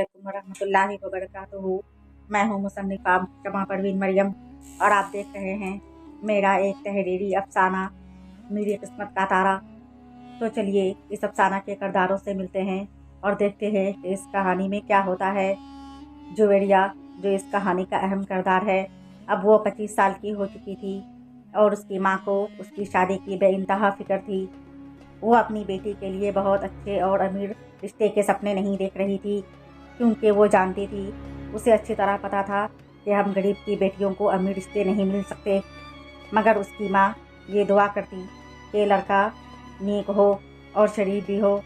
वालेकुम वरहमतुल्लाहि वबरकातुहू। मैं हूँ मुसन्निफ़ा शमा परवीन मरियम और आप देख रहे हैं मेरा एक तहरीरी अफ़साना मेरी किस्मत का तारा। तो चलिए इस अफ़साना के किरदारों से मिलते हैं और देखते हैं कि इस कहानी में क्या होता है। जुवेरिया, जो इस कहानी का अहम किरदार है, अब वो 25 साल की हो चुकी थी और उसकी माँ को उसकी शादी की बेइंतहा फ़िक्र थी। वो अपनी बेटी के लिए बहुत अच्छे और अमीर रिश्ते के सपने नहीं देख रही थी, क्योंकि वो जानती थी, उसे अच्छी तरह पता था कि हम गरीब की बेटियों को अमीर रिश्ते नहीं मिल सकते। मगर उसकी माँ ये दुआ करती कि लड़का नेक हो और शरीफ भी हो,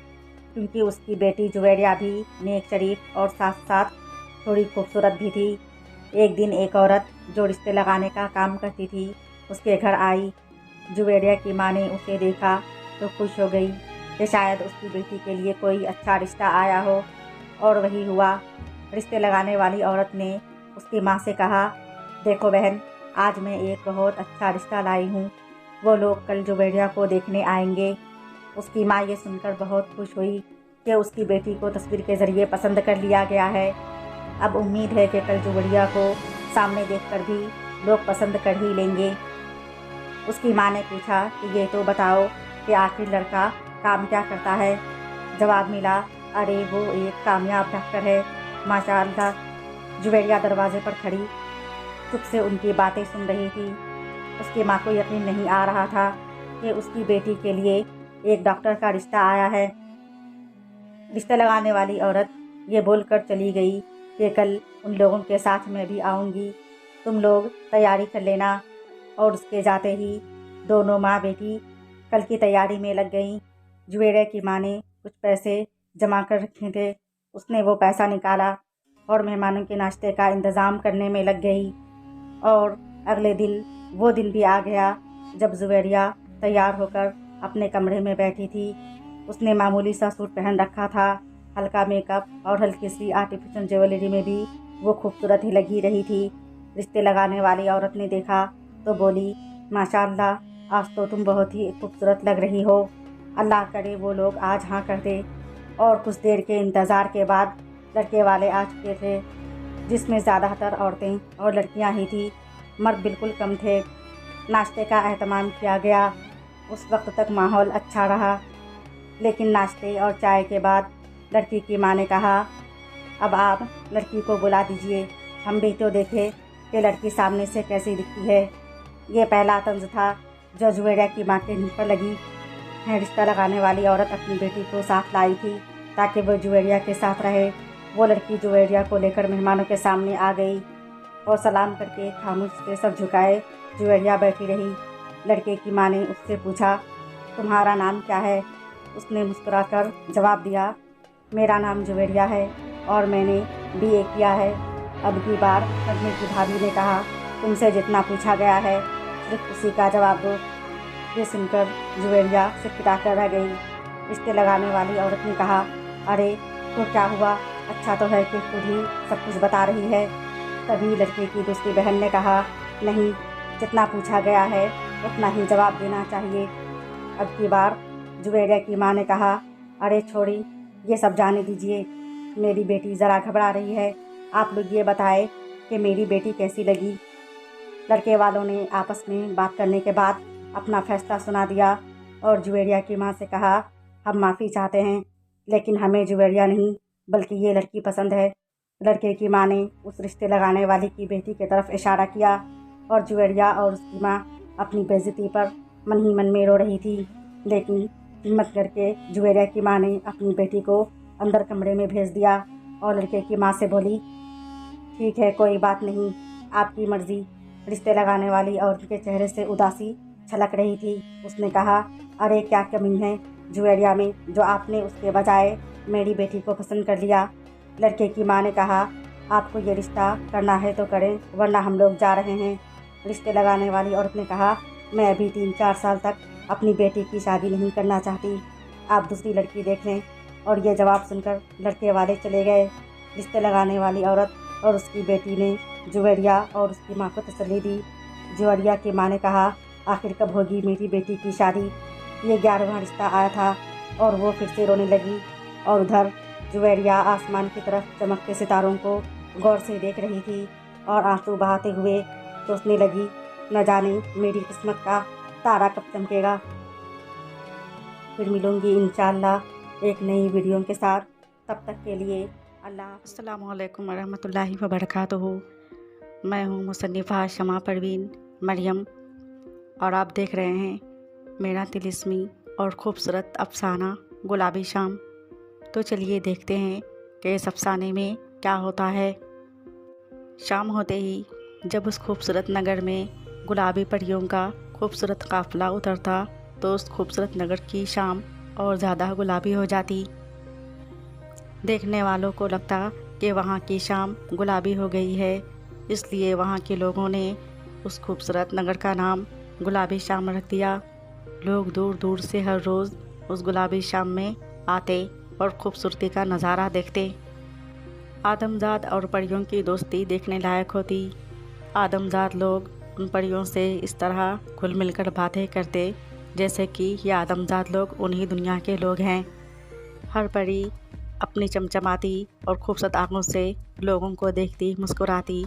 क्योंकि उसकी बेटी जुवेरिया भी नेक, शरीफ और साथ साथ थोड़ी खूबसूरत भी थी। एक दिन एक औरत जो रिश्ते लगाने का काम करती थी उसके घर आई। जुवेरिया की माँ ने उसे देखा तो खुश हो गई कि शायद उसकी बेटी के लिए कोई अच्छा रिश्ता आया हो, और वही हुआ। रिश्ते लगाने वाली औरत ने उसकी माँ से कहा, देखो बहन, आज मैं एक बहुत अच्छा रिश्ता लाई हूँ, वो लोग कल जुवेरिया को देखने आएंगे। उसकी माँ ये सुनकर बहुत खुश हुई कि उसकी बेटी को तस्वीर के ज़रिए पसंद कर लिया गया है। अब उम्मीद है कि कल जुवेरिया को सामने देखकर भी लोग पसंद कर ही लेंगे। उसकी माँ ने पूछा कि ये तो बताओ कि आखिर लड़का काम क्या करता है। जवाब मिला, अरे वो एक कामयाब डॉक्टर है, माशाअल्लाह। जुवेरिया दरवाजे पर खड़ी चुप से उनकी बातें सुन रही थी। उसकी माँ को यकीन नहीं आ रहा था कि उसकी बेटी के लिए एक डॉक्टर का रिश्ता आया है। रिश्ता लगाने वाली औरत ये बोलकर चली गई कि कल उन लोगों के साथ मैं भी आऊँगी, तुम लोग तैयारी कर लेना। और उसके जाते ही दोनों माँ बेटी कल की तैयारी में लग गईं। जुवेरिया की माँ ने कुछ पैसे जमा कर रखे थे, उसने वो पैसा निकाला और मेहमानों के नाश्ते का इंतज़ाम करने में लग गई। और अगले दिन वो दिन भी आ गया जब जुवेरिया तैयार होकर अपने कमरे में बैठी थी। उसने मामूली सा सूट पहन रखा था, हल्का मेकअप और हल्की सी आर्टिफिशियल ज्वेलरी में भी वो खूबसूरत ही लगी रही थी। रिश्ते लगाने वाली औरत ने देखा तो बोली, माशाअल्लाह, आज तो तुम बहुत ही खूबसूरत लग रही हो, अल्लाह करे वो लोग आज हाँ कर दे। और कुछ देर के इंतज़ार के बाद लड़के वाले आ चुके थे, जिसमें ज़्यादातर औरतें और लड़कियां ही थी, मर्द बिल्कुल कम थे। नाश्ते का एहतमाम किया गया। उस वक्त तक माहौल अच्छा रहा, लेकिन नाश्ते और चाय के बाद लड़की की माँ ने कहा, अब आप लड़की को बुला दीजिए, हम भी तो देखें कि लड़की सामने से कैसी दिखती है। ये पहला तंज था जो जुवेरिया की माँ के मुँह पर लगी। रिश्ता लगाने वाली औरत अपनी बेटी को साथ लाई थी ताकि वो जुवेरिया के साथ रहे। वो लड़की जुवेरिया को लेकर मेहमानों के सामने आ गई और सलाम करके खामोश से सब झुकाए जुवेरिया बैठी रही। लड़के की माँ ने उससे पूछा, तुम्हारा नाम क्या है? उसने मुस्कुराकर जवाब दिया, मेरा नाम जुवेरिया है और मैंने BA किया है। अब की बार पढ़ने की भाभी ने कहा, तुमसे जितना पूछा गया है सिर्फ उसी का जवाब दो। ये सुनकर जुवेरिया सिकटा कर रह गई। रिश्ते लगाने वाली औरत ने कहा, अरे तो क्या हुआ, अच्छा तो है कि खुद ही सब कुछ बता रही है। तभी लड़के की दूसरी बहन ने कहा, नहीं, जितना पूछा गया है उतना ही जवाब देना चाहिए। अब की बार जुवेरिया की माँ ने कहा, अरे छोड़ी, ये सब जाने दीजिए, मेरी बेटी ज़रा घबरा रही है, आप लोग ये बताएं कि मेरी बेटी कैसी लगी। लड़के वालों ने आपस में बात करने के बाद अपना फैसला सुना दिया और जुवेरिया की माँ से कहा, हम माफ़ी चाहते हैं, लेकिन हमें जुवेरिया नहीं बल्कि ये लड़की पसंद है। लड़के की माँ ने उस रिश्ते लगाने वाली की बेटी की तरफ इशारा किया और जुवेरिया और उसकी माँ अपनी बेइज्जती पर मन ही मन में रो रही थी। लेकिन हिम्मत करके जुवेरिया की माँ ने अपनी बेटी को अंदर कमरे में भेज दिया और लड़के की माँ से बोली, ठीक है, कोई बात नहीं, आपकी मर्ज़ी। रिश्ते लगाने वाली औरत के चेहरे से उदासी छलक रही थी। उसने कहा, अरे क्या कमी है जुवेरिया में जो आपने उसके बजाय मेरी बेटी को पसंद कर लिया। लड़के की माँ ने कहा, आपको ये रिश्ता करना है तो करें, वरना हम लोग जा रहे हैं। रिश्ते लगाने वाली औरत ने कहा, मैं अभी 3-4 साल तक अपनी बेटी की शादी नहीं करना चाहती, आप दूसरी लड़की देख लें। और ये जवाब सुनकर लड़के वाले चले गए। रिश्ते लगाने वाली औरत और उसकी बेटी ने जुवेरिया और उसकी माँ को तसल्ली दी। जुवेरिया की माँ ने कहा, आखिर कब होगी मेरी बेटी की शादी। ये 11वां रिश्ता आया था और वो फिर से रोने लगी। और उधर जुवेरिया आसमान की तरफ चमकते सितारों को गौर से देख रही थी और आंसू बहाते हुए सोचने लगी, न जाने मेरी किस्मत का तारा कब चमकेगा। फिर मिलूंगी इंशाअल्लाह एक नई वीडियो के साथ। तब तक के लिए अल्लाह। अस्सलामु अलैकुम वरहमतुल्लाहि वबरकातुहू। मैं हूँ मुसन्निफ़ा शमा परवीन मरियम और आप देख रहे हैं मेरा तिलिस्मी और ख़ूबसूरत अफ़साना गुलाबी शाम। तो चलिए देखते हैं कि इस अफ़साने में क्या होता है। शाम होते ही जब उस खूबसूरत नगर में गुलाबी परियों का खूबसूरत काफ़िला उतरता तो उस खूबसूरत नगर की शाम और ज़्यादा गुलाबी हो जाती। देखने वालों को लगता कि वहाँ की शाम गुलाबी हो गई है, इसलिए वहाँ के लोगों ने उस खूबसूरत नगर का नाम गुलाबी शाम रख दिया। लोग दूर दूर से हर रोज़ उस गुलाबी शाम में आते और खूबसूरती का नज़ारा देखते। आदमजाद और परियों की दोस्ती देखने लायक होती। आदमजाद लोग उन परियों से इस तरह घुल मिलकर बातें करते जैसे कि ये आदमजाद लोग उन्हीं दुनिया के लोग हैं। हर परी अपनी चमचमाती और खूबसूरत आँखों से लोगों को देखती, मुस्कुराती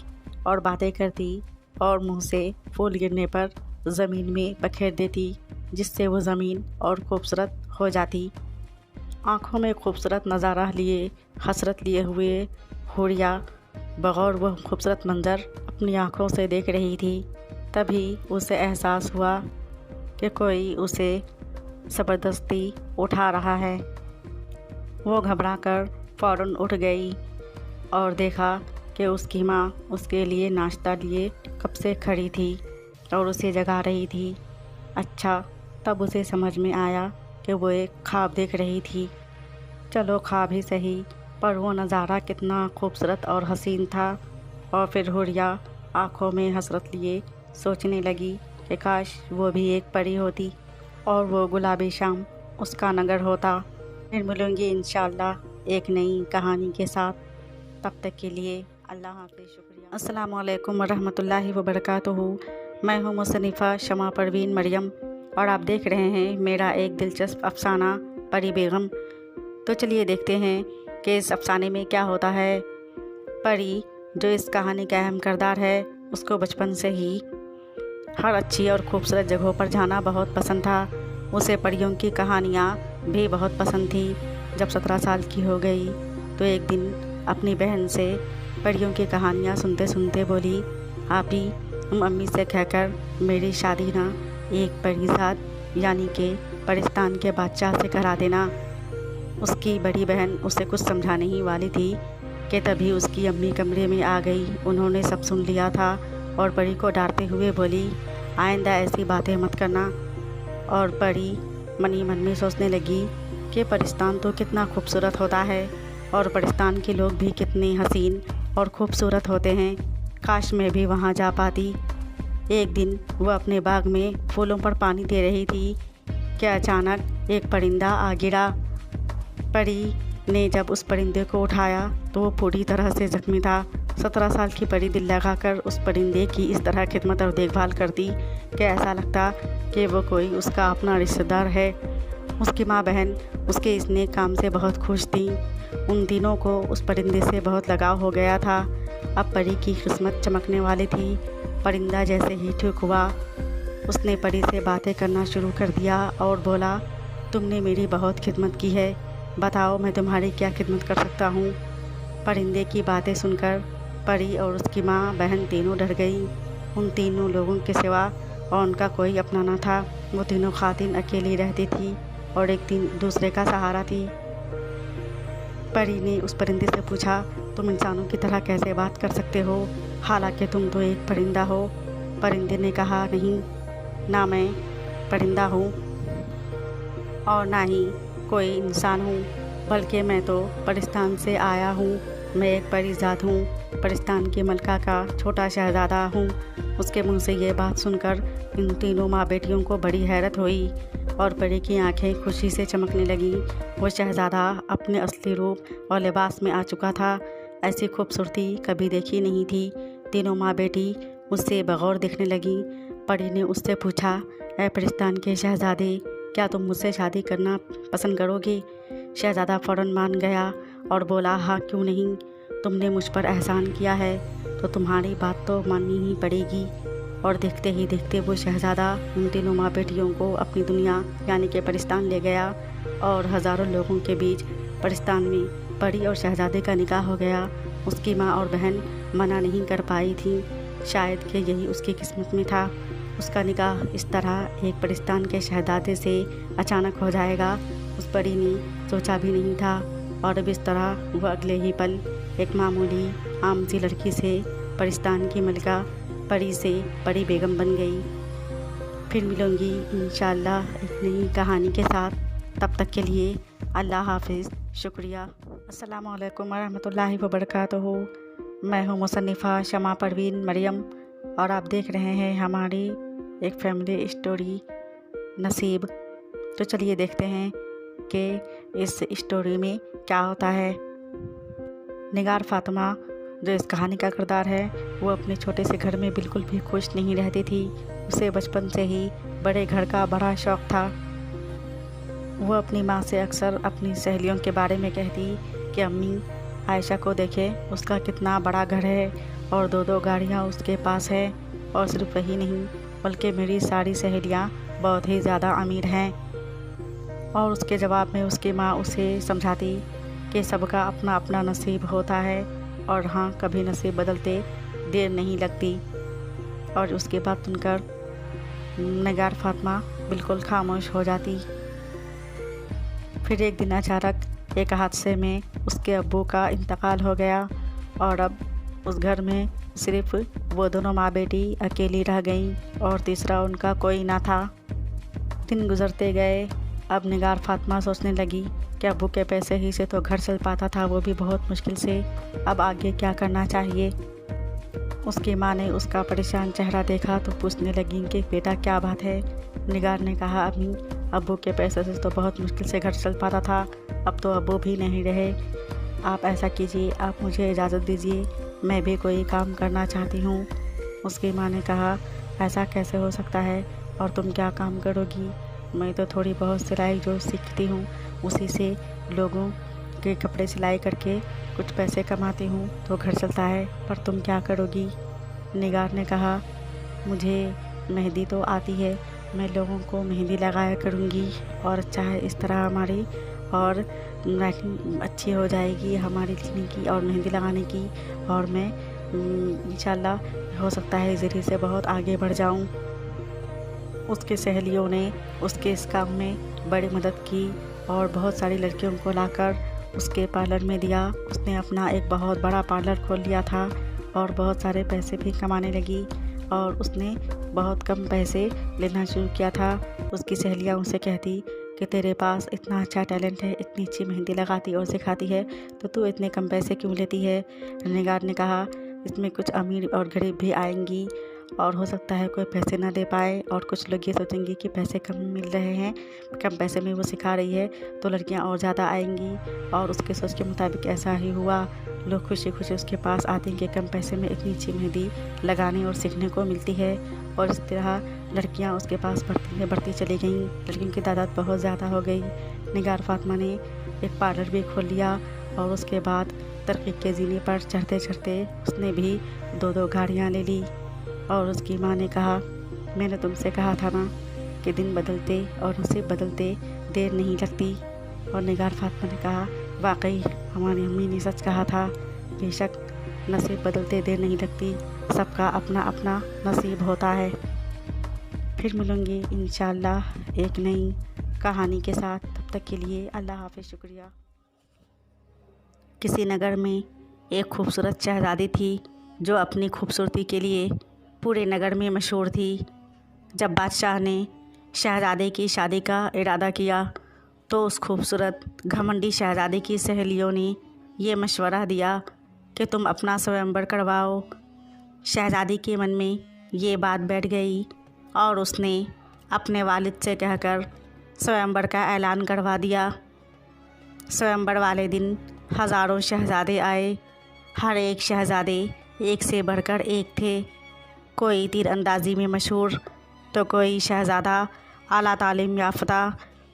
और बातें करती और मुंह से फूल गिरने पर ज़मीन में बखेर देती, जिससे वो ज़मीन और खूबसूरत हो जाती। आँखों में खूबसूरत नज़ारा लिए हसरत लिए हुए हुरिया बगौर वह खूबसूरत मंज़र अपनी आँखों से देख रही थी। तभी उसे एहसास हुआ कि कोई उसे ज़बरदस्ती उठा रहा है। वो घबराकर फ़ौरन उठ गई और देखा कि उसकी माँ उसके लिए नाश्ता लिए कब से खड़ी थी और उसे जगा रही थी। अच्छा, तब उसे समझ में आया कि वो एक ख्वाब देख रही थी। चलो ख्वाब ही सही, पर वो नज़ारा कितना खूबसूरत और हसीन था। और फिर हुरिया आँखों में हसरत लिए सोचने लगी कि काश वो भी एक परी होती और वो गुलाबी शाम उसका नगर होता। फिर मिलूंगी इंशाअल्लाह एक नई कहानी के साथ। तब तक के लिए अल्लाह हाफ़िज़, शुक्रिया। अस्सलामु अलैकुम वरहमतुल्लाहि वबरकातुहू। मैं हूँ मुसन्निफ़ा शमा परवीन मरियम और आप देख रहे हैं मेरा एक दिलचस्प अफ़साना परी बेगम। तो चलिए देखते हैं कि इस अफ़साने में क्या होता है। परी जो इस कहानी का अहम किरदार है, उसको बचपन से ही हर अच्छी और खूबसूरत जगहों पर जाना बहुत पसंद था। उसे परियों की कहानियाँ भी बहुत पसंद थी। जब 17 साल की हो गई तो एक दिन अपनी बहन से परियों की कहानियाँ सुनते सुनते बोली, आपी तुम अम्मी से कहकर मेरी शादी ना एक परीज़ाद यानी कि परिस्तान के बादशाह से करा देना। उसकी बड़ी बहन उसे कुछ समझाने ही वाली थी कि तभी उसकी अम्मी कमरे में आ गई। उन्होंने सब सुन लिया था और परी को डांटते हुए बोली, आइंदा ऐसी बातें मत करना। और परी मनी मन में सोचने लगी कि परिस्तान तो कितना खूबसूरत होता है और परिस्तान के लोग भी कितने हसीन और खूबसूरत होते हैं। काश मैं भी वहाँ जा पाती। एक दिन वह अपने बाग में फूलों पर पानी दे रही थी कि अचानक एक परिंदा आ गिरा। परी ने जब उस परिंदे को उठाया तो वो पूरी तरह से ज़ख्मी था। 17 साल की परी दिल लगाकर उस परिंदे की इस तरह खिदमत और देखभाल करती कि ऐसा लगता कि वो कोई उसका अपना रिश्तेदार है। उसकी माँ बहन उसके इस नेक काम से बहुत खुश थी। उन तीनों को उस परिंदे से बहुत लगाव हो गया था। अब परी की किस्मत चमकने वाली थी। परिंदा जैसे ही ठीक हुआ, उसने परी से बातें करना शुरू कर दिया और बोला, तुमने मेरी बहुत खिदमत की है, बताओ मैं तुम्हारी क्या खिदमत कर सकता हूँ। परिंदे की बातें सुनकर परी और उसकी माँ बहन तीनों डर गई। उन तीनों लोगों के सिवा और उनका कोई अपना न था। वो तीनों खातिन अकेली रहती थी और एक दिन दूसरे का सहारा थी। परी ने उस परिंदे से पूछा, तुम इंसानों की तरह कैसे बात कर सकते हो, हालांकि तुम तो एक परिंदा हो। परिंदे ने कहा, नहीं, ना मैं परिंदा हूँ और ना ही कोई इंसान हूँ, बल्कि मैं तो परिस्तान से आया हूँ। मैं एक परीज़ाद हूँ, परिस्तान की मलका का छोटा शहज़ादा हूँ। उसके मुंह से ये बात सुनकर इन तीनों माँ बेटियों को बड़ी हैरत हुई और परी की आंखें खुशी से चमकने लगीं। वो शहज़ादा अपने असली रूप और लिबास में आ चुका था। ऐसी खूबसूरती कभी देखी नहीं थी। तीनों माँ बेटी उससे बगौर दिखने लगीं। परी ने उससे पूछा, ऐ परिस्तान के शहज़ादे, क्या तुम मुझसे शादी करना पसंद करोगे? शहज़ादा फ़ौरन मान गया اور بولا ہاں کیوں نہیں، تم نے مجھ پر احسان کیا ہے تو تمہاری بات تو ماننی ہی پڑے گی۔ اور دیکھتے ہی دیکھتے وہ شہزادہ ان تینوں ماں بیٹیوں کو اپنی دنیا یعنی کہ پرستان لے گیا، اور ہزاروں لوگوں کے بیچ پرستان میں پری اور شہزادے کا نکاح ہو گیا۔ اس کی ماں اور بہن منع نہیں کر پائی تھیں، شاید کہ یہی اس کی قسمت میں تھا۔ اس کا نکاح اس طرح ایک پرستان کے شہزادے سے اچانک ہو جائے گا، اس پری نے سوچا بھی نہیں تھا۔ اور اب اس طرح وہ اگلے ہی پل ایک معمولی عام سی لڑکی سے پرستان کی ملکہ پری سے پری بیگم بن گئی۔ پھر ملوں گی انشاءاللہ ایک نئی کہانی کے ساتھ، تب تک کے لیے اللہ حافظ، شکریہ۔ السلام علیکم ورحمۃ اللہ وبرکاتہ۔ میں ہوں مصنفہ شمع پروین مریم، اور آپ دیکھ رہے ہیں ہماری ایک فیملی اسٹوری نصیب۔ تو چلیے دیکھتے ہیں کہ اس اسٹوری میں کیا ہوتا ہے۔ نگار فاطمہ جو اس کہانی کا کردار ہے، وہ اپنے چھوٹے سے گھر میں بالکل بھی خوش نہیں رہتی تھی۔ اسے بچپن سے ہی بڑے گھر کا بڑا شوق تھا۔ وہ اپنی ماں سے اکثر اپنی سہیلیوں کے بارے میں کہتی کہ امی عائشہ کو دیکھیں، اس کا کتنا بڑا گھر ہے اور 2 گاڑیاں اس کے پاس ہے، اور صرف وہی نہیں بلکہ میری ساری سہیلیاں بہت ہی زیادہ امیر ہیں۔ اور اس کے جواب میں اس کی ماں اسے سمجھاتی کہ سب کا اپنا اپنا نصیب ہوتا ہے، اور ہاں کبھی نصیب بدلتے دیر نہیں لگتی۔ اور اس کی بات سن کر نگار فاطمہ بالکل خاموش ہو جاتی۔ پھر ایک دن اچانک ایک حادثے میں اس کے ابو کا انتقال ہو گیا، اور اب اس گھر میں صرف وہ دونوں ماں بیٹی اکیلی رہ گئیں، اور تیسرا ان کا کوئی نہ تھا۔ دن گزرتے گئے، اب نگار فاطمہ سوچنے لگی کہ ابو کے پیسے ہی سے تو گھر چل پاتا تھا، وہ بھی بہت مشکل سے، اب آگے کیا کرنا چاہیے۔ اس کی ماں نے اس کا پریشان چہرہ دیکھا تو پوچھنے لگی کہ بیٹا کیا بات ہے۔ نگار نے کہا امی ابو کے پیسے سے تو بہت مشکل سے گھر چل پاتا تھا، اب تو ابو بھی نہیں رہے، آپ ایسا کیجیے، آپ مجھے اجازت دیجیے، میں بھی کوئی کام کرنا چاہتی ہوں۔ اس کی ماں نے کہا ایسا کیسے ہو سکتا ہے، اور تم کیا کام کرو گی؟ میں تو تھوڑی بہت سلائی جو سیکھتی ہوں اسی سے لوگوں کے کپڑے سلائی کر کے کچھ پیسے کماتی ہوں تو گھر چلتا ہے، پر تم کیا کرو گی؟ نگار نے کہا مجھے مہندی تو آتی ہے، میں لوگوں کو مہندی لگایا کروں گی، اور اچھا ہے اس طرح ہماری اور اچھی ہو جائے گی ہماری لکھنے کی اور مہندی لگانے کی، اور میں انشاءاللہ ہو سکتا ہے ذریعے سے بہت آگے بڑھ جاؤں۔ اس کی سہیلیوں نے اس کے اس کام میں بڑی مدد کی، اور بہت ساری لڑکیوں کو لا کر اس کے پارلر میں دیا۔ اس نے اپنا ایک بہت بڑا پارلر کھول لیا تھا، اور بہت سارے پیسے بھی کمانے لگی، اور اس نے بہت کم پیسے لینا شروع کیا تھا۔ اس کی سہیلیاں اسے کہتی کہ تیرے پاس اتنا اچھا ٹیلنٹ ہے، اتنی اچھی مہندی لگاتی اور سکھاتی ہے، تو اتنے کم پیسے کیوں لیتی ہے؟ نگار نے کہا اس میں کچھ امیر اور غریب بھی آئیں گی، اور ہو سکتا ہے کوئی پیسے نہ دے پائے، اور کچھ لوگ یہ سوچیں گے کہ پیسے کم مل رہے ہیں، کم پیسے میں وہ سکھا رہی ہے تو لڑکیاں اور زیادہ آئیں گی۔ اور اس کے سوچ کے مطابق ایسا ہی ہوا، لوگ خوشی خوشی اس کے پاس آتے ہیں کہ کم پیسے میں اتنی اچھی مہندی لگانے اور سیکھنے کو ملتی ہے، اور اس طرح لڑکیاں اس کے پاس بڑھتی چلی گئیں، لڑکیوں کی تعداد بہت زیادہ ہو گئی۔ نگار فاطمہ نے ایک پارلر بھی کھول لیا، اور اس کے بعد ترقی کے زینے پر چڑھتے چڑھتے اس نے بھی 2 گاڑیاں لے لی۔ اور اس کی ماں نے کہا میں نے تم سے کہا تھا نا کہ دن بدلتے اور نصیب بدلتے دیر نہیں لگتی۔ اور نگار فاطمہ نے کہا واقعی ہماری امی نے سچ کہا تھا، بے شک نصیب بدلتے دیر نہیں لگتی، سب کا اپنا اپنا نصیب ہوتا ہے۔ پھر ملوں گی انشاءاللہ ایک نئی کہانی کے ساتھ، تب تک کے لیے اللہ حافظ، شکریہ۔ کسی نگر میں ایک خوبصورت شہزادی تھی جو اپنی خوبصورتی کے لیے پورے نگر میں مشہور تھی۔ جب بادشاہ نے شہزادے کی شادی کا ارادہ کیا تو اس خوبصورت گھمنڈی شہزادی کی سہیلیوں نے یہ مشورہ دیا کہ تم اپنا سوئمبر کرواؤ۔ شہزادی کے من میں یہ بات بیٹھ گئی، اور اس نے اپنے والد سے کہہ کر سوئمبر کا اعلان کروا دیا۔ سوئمبر والے دن ہزاروں شہزادے آئے، ہر ایک شہزادے ایک سے بڑھ کر ایک تھے، کوئی تیر اندازی میں مشہور، تو کوئی شہزادہ اعلیٰ تعلیم یافتہ،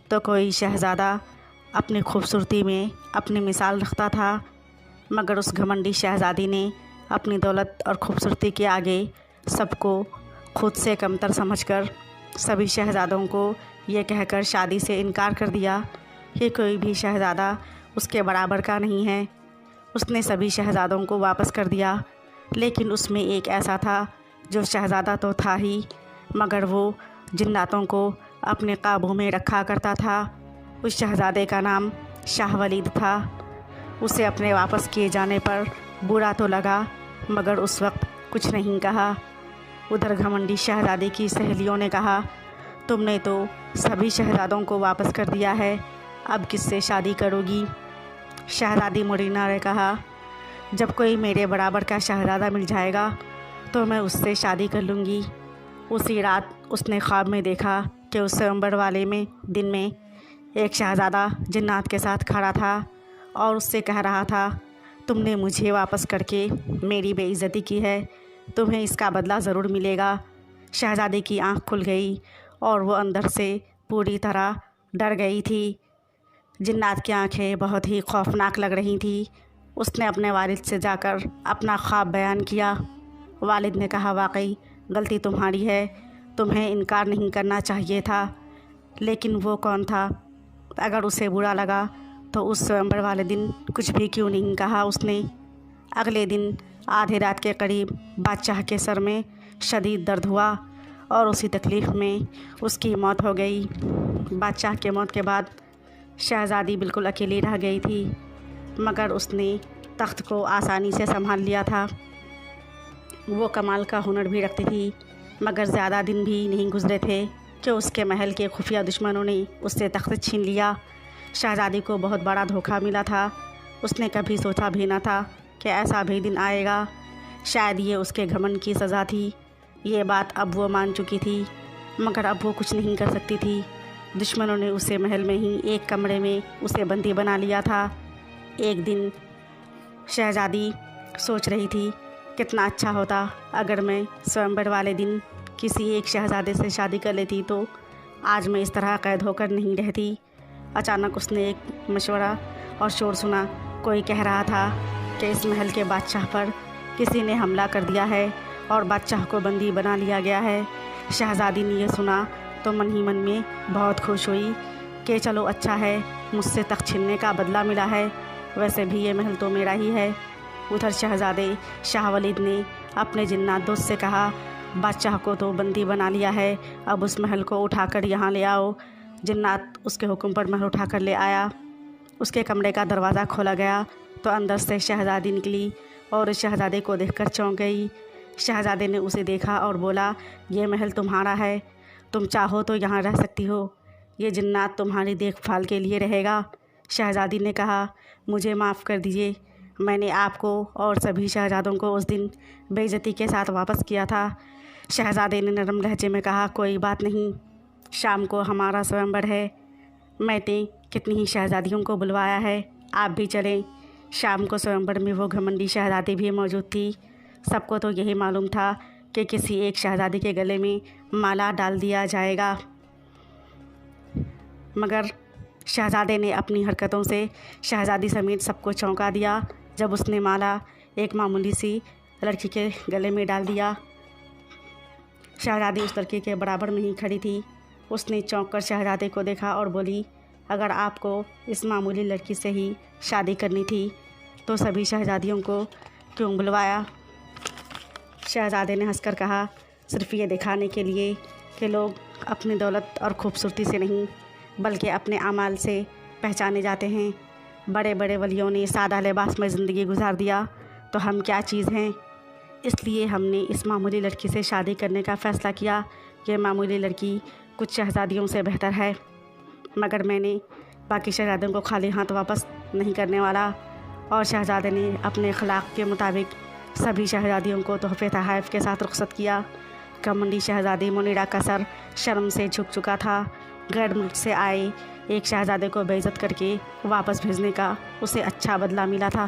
تو کوئی شہزادہ اپنی خوبصورتی میں اپنی مثال رکھتا تھا، مگر اس گھمنڈی شہزادی نے اپنی دولت اور خوبصورتی کے آگے سب کو خود سے کمتر سمجھ کر سبھی شہزادوں کو یہ کہہ کر شادی سے انکار کر دیا کہ کوئی بھی شہزادہ اس کے برابر کا نہیں ہے۔ اس نے سبھی شہزادوں کو واپس کر دیا، لیکن اس میں ایک ایسا تھا جو شہزادہ تو تھا ہی، مگر وہ جناتوں کو اپنے قابو میں رکھا کرتا تھا۔ اس شہزادے کا نام شاہ ولید تھا۔ اسے اپنے واپس کیے جانے پر برا تو لگا، مگر اس وقت کچھ نہیں کہا۔ ادھر گھمنڈی شہزادی کی سہیلیوں نے کہا، تم نے تو سبھی شہزادوں کو واپس کر دیا ہے، اب کس سے شادی کرو گی؟ شہزادی مرینا نے کہا، جب کوئی میرے برابر کا شہزادہ مل جائے گا تو میں اس سے شادی کر لوں گی۔ اسی رات اس نے خواب میں دیکھا کہ اس سومبر والے دن میں ایک شہزادہ جنات کے ساتھ کھڑا تھا اور اس سے کہہ رہا تھا، تم نے مجھے واپس کر کے میری بے عزتی کی ہے، تمہیں اس کا بدلہ ضرور ملے گا۔ شہزادی کی آنکھ کھل گئی اور وہ اندر سے پوری طرح ڈر گئی تھی۔ جنات کی آنکھیں بہت ہی خوفناک لگ رہی تھیں۔ اس نے اپنے والد سے جا کر اپنا خواب بیان کیا۔ والد نے کہا، واقعی غلطی تمہاری ہے، تمہیں انکار نہیں کرنا چاہیے تھا۔ لیکن وہ کون تھا؟ اگر اسے برا لگا تو اس سومبر والے دن کچھ بھی کیوں نہیں کہا اس نے۔ اگلے دن آدھی رات کے قریب بادشاہ کے سر میں شدید درد ہوا اور اسی تکلیف میں اس کی موت ہو گئی۔ بادشاہ کے موت کے بعد شہزادی بالکل اکیلی رہ گئی تھی، مگر اس نے تخت کو آسانی سے سنبھال لیا تھا۔ وہ کمال کا ہنر بھی رکھتی تھی، مگر زیادہ دن بھی نہیں گزرے تھے کہ اس کے محل کے خفیہ دشمنوں نے اس سے تخت چھین لیا۔ شہزادی کو بہت بڑا دھوکہ ملا تھا۔ اس نے کبھی سوچا بھی نہ تھا کہ ایسا بھی دن آئے گا۔ شاید یہ اس کے گھمنڈ کی سزا تھی۔ یہ بات اب وہ مان چکی تھی، مگر اب وہ کچھ نہیں کر سکتی تھی۔ دشمنوں نے اسے محل میں ہی ایک کمرے میں اسے بندی بنا لیا تھا۔ ایک دن شہزادی سوچ رہی تھی، کتنا اچھا ہوتا اگر میں سومبر والے دن کسی ایک شہزادے سے شادی کر لیتی تو آج میں اس طرح قید ہو کر نہیں رہتی۔ اچانک اس نے ایک مشورہ اور شور سنا۔ کوئی کہہ رہا تھا کہ اس محل کے بادشاہ پر کسی نے حملہ کر دیا ہے اور بادشاہ کو بندی بنا لیا گیا ہے۔ شہزادی نے یہ سنا تو من ہی من میں بہت خوش ہوئی کہ چلو اچھا ہے، مجھ سے تخت چھیننے کا بدلہ ملا ہے، ویسے بھی یہ محل تو میرا ہی ہے۔ ادھر شہزادے شاہ ولید نے اپنے جنات دوست سے کہا، بادشاہ کو تو بندی بنا لیا ہے، اب اس محل کو اٹھا کر یہاں لے آؤ۔ جنات اس کے حکم پر محل اٹھا کر لے آیا۔ اس کے کمرے کا دروازہ کھولا گیا تو اندر سے شہزادی نکلی اور اس شہزادے کو دیکھ کر چونک گئی۔ شہزادے نے اسے دیکھا اور بولا، یہ محل تمہارا ہے، تم چاہو تو یہاں رہ سکتی ہو، یہ جنات تمہاری دیکھ بھال کے لیے رہے گا۔ شہزادی نے کہا، مجھے معاف کر دیجیے، میں نے آپ کو اور سبھی شہزادوں کو اس دن بے عزتی کے ساتھ واپس کیا تھا۔ شہزادے نے نرم لہجے میں کہا، کوئی بات نہیں، شام کو ہمارا سومبر ہے، میں نے کتنی ہی شہزادیوں کو بلوایا ہے، آپ بھی چلیں۔ شام کو سومبر میں وہ گھمنڈی شہزادی بھی موجود تھی۔ سب کو تو یہی معلوم تھا کہ کسی ایک شہزادی کے گلے میں مالا ڈال دیا جائے گا، مگر شہزادے نے اپنی حرکتوں سے شہزادی سمیت سب کو چونکا دیا۔ جب اس نے مالا ایک معمولی سی لڑکی کے گلے میں ڈال دیا، شہزادی اس لڑکی کے برابر میں ہی کھڑی تھی۔ اس نے چونک کر شہزادے کو دیکھا اور بولی، اگر آپ کو اس معمولی لڑکی سے ہی شادی کرنی تھی تو سبھی شہزادیوں کو کیوں بلوایا؟ شہزادے نے ہنس کر کہا، صرف یہ دکھانے کے لیے کہ لوگ اپنی دولت اور خوبصورتی سے نہیں بلکہ اپنے اعمال سے پہچانے جاتے ہیں۔ بڑے بڑے ولیوں نے سادہ لباس میں زندگی گزار دیا تو ہم کیا چیز ہیں؟ اس لیے ہم نے اس معمولی لڑکی سے شادی کرنے کا فیصلہ کیا۔ یہ معمولی لڑکی کچھ شہزادیوں سے بہتر ہے، مگر میں نے باقی شہزادوں کو خالی ہاتھ واپس نہیں کرنے والا۔ اور شہزادے نے اپنے اخلاق کے مطابق سبھی شہزادیوں کو تحفے تحائف کے ساتھ رخصت کیا۔ گھمنڈی شہزادی منیرا کا سر شرم سے جھک چکا تھا۔ غیر ملک سے آئے ایک شہزادے کو بے عزت کر کے واپس بھیجنے کا اسے اچھا بدلہ ملا تھا۔